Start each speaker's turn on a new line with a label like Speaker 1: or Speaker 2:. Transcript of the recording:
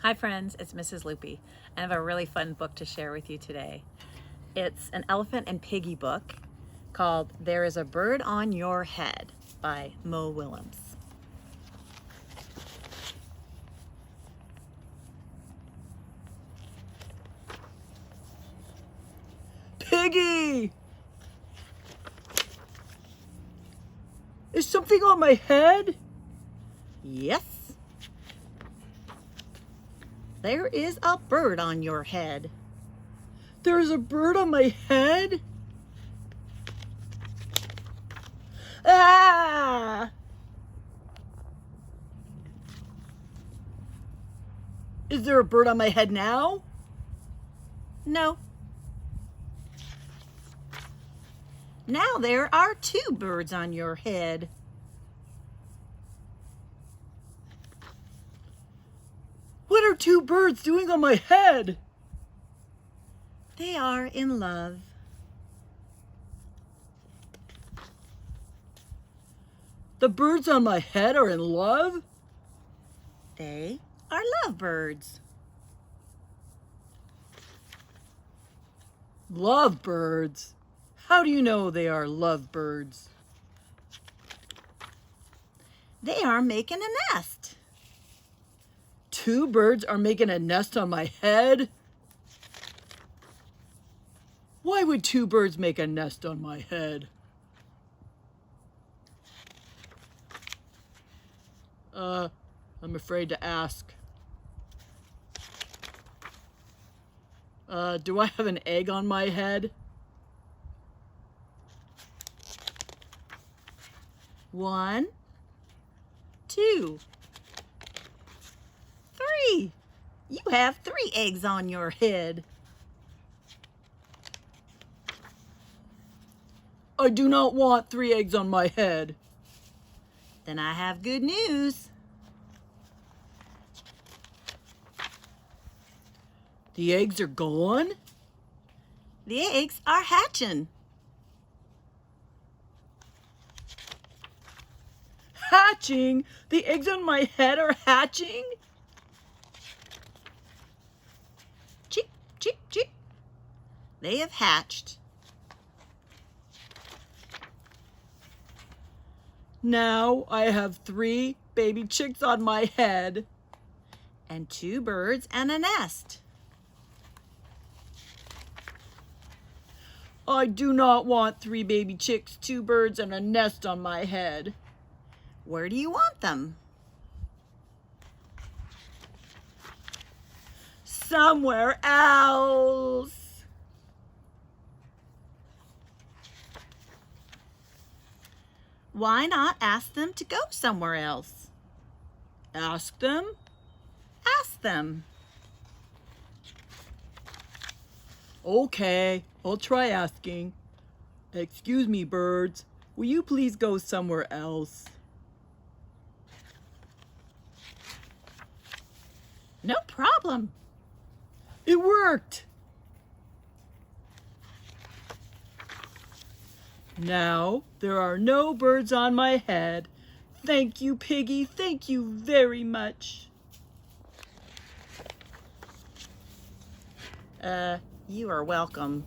Speaker 1: Hi friends, it's Mrs. Loopy. I have a really fun book to share with you today. It's an elephant and piggy book called There is a Bird on Your Head by Mo Willems.
Speaker 2: Piggy! Is something on my head?
Speaker 1: Yes. There is a bird on your head.
Speaker 2: There's a bird on my head? Ah! Is there a bird on my head now?
Speaker 1: No. Now there are two birds on your head.
Speaker 2: What are two birds doing on my head?
Speaker 1: They are in love.
Speaker 2: The birds on my head are in love?
Speaker 1: They are lovebirds.
Speaker 2: Lovebirds? How do you know they are lovebirds?
Speaker 1: They are making a nest.
Speaker 2: Two birds are making a nest on my head? Why would two birds make a nest on my head? I'm afraid to ask. Do I have an egg on my head?
Speaker 1: One, two, three. You have 3 eggs on your head.
Speaker 2: I do not want 3 eggs on my head.
Speaker 1: Then I have good news.
Speaker 2: The eggs are gone?
Speaker 1: The eggs are hatching.
Speaker 2: Hatching? The eggs on my head are hatching?
Speaker 1: Cheep, cheep, cheep. They have hatched.
Speaker 2: Now I have 3 baby chicks on my head.
Speaker 1: And 2 birds and a nest.
Speaker 2: I do not want 3 baby chicks, 2 birds, and a nest on my head.
Speaker 1: Where do you want them?
Speaker 2: Somewhere else.
Speaker 1: Why not ask them to go somewhere else?
Speaker 2: Ask them?
Speaker 1: Ask them.
Speaker 2: Okay, I'll try asking. Excuse me, birds. Will you please go somewhere else?
Speaker 1: No problem.
Speaker 2: It worked! Now there are no birds on my head. Thank you, Piggy. Thank you very much.
Speaker 1: You are welcome.